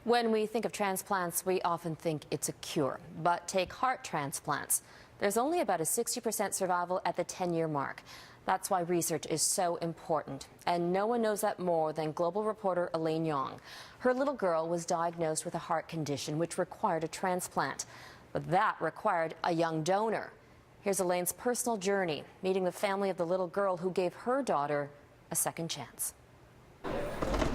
When we think of transplants, we often think it's a cure. But take heart transplants. There's only about a 60% survival at the 10-year mark. That's why research is so important. And no one knows that more than global reporter Elaine Yong. Her little girl was diagnosed with a heart condition which required a transplant. But that required a young donor. Here's Elaine's personal journey, meeting the family of the little girl who gave her daughter a second chance.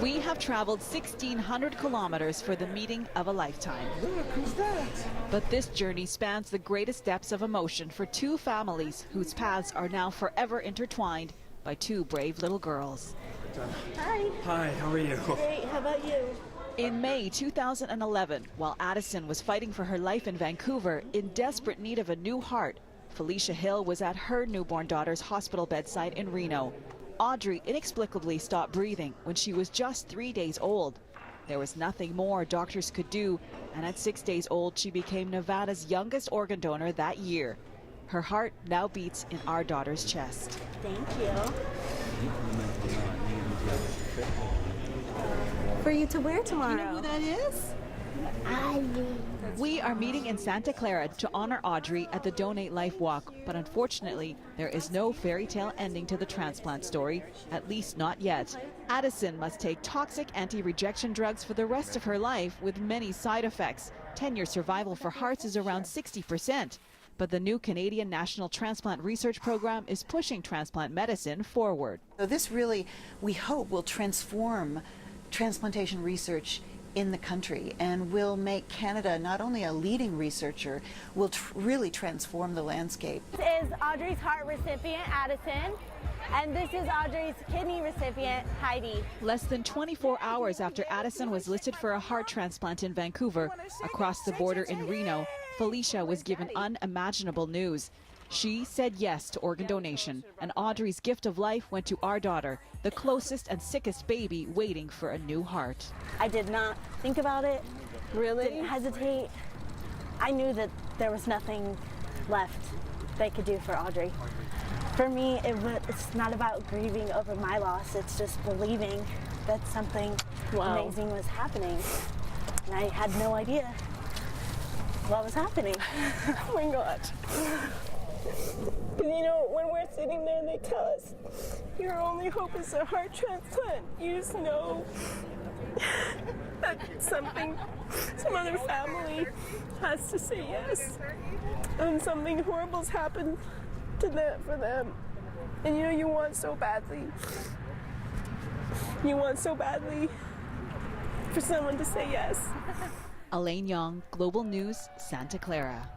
We have traveled 1,600 kilometers for the meeting of a lifetime. Look, who's that? But this journey spans the greatest depths of emotion for two families whose paths are now forever intertwined by two brave little girls. Hi. Hi, how are you? Great, how about you? In May 2011, while Addison was fighting for her life in Vancouver in desperate need of a new heart, Felicia Hill was at her newborn daughter's hospital bedside in Reno. Audrey inexplicably stopped breathing when she was just 3 days old. There was nothing more doctors could do, and at 6 days old, she became Nevada's youngest organ donor that year. Her heart now beats in our daughter's chest. Thank you. For you to wear tomorrow. You know who that is? We are meeting in Santa Clara to honor Audrey at the Donate Life Walk, but unfortunately, there is no fairy tale ending to the transplant story, at least not yet. Addison must take toxic anti-rejection drugs for the rest of her life with many side effects. 10-year survival for hearts is around 60%. But the new Canadian National Transplant Research Program is pushing transplant medicine forward. So this really, we hope, will transform transplantation research in the country and will make Canada not only a leading researcher, will really transform the landscape. This is Audrey's heart recipient, Addison, and this is Audrey's kidney recipient, Heidi. Less than 24 hours after Addison was listed for a heart transplant in Vancouver, across the border in Reno, Felicia was given unimaginable news. She said yes to organ donation, and Audrey's gift of life went to our daughter, the closest and sickest baby waiting for a new heart. I did not think about it. Really? Didn't hesitate. I knew that there was nothing left they could do for Audrey. For me, it's not about grieving over my loss. It's just believing that something amazing was happening. And I had no idea what was happening. Oh my gosh. Because you know, when we're sitting there and they tell us your only hope is a heart transplant, you just know that some other family has to say yes. And something horrible's happened to them, for them. And you know, you want so badly for someone to say yes. Elaine Yong, Global News, Santa Clara.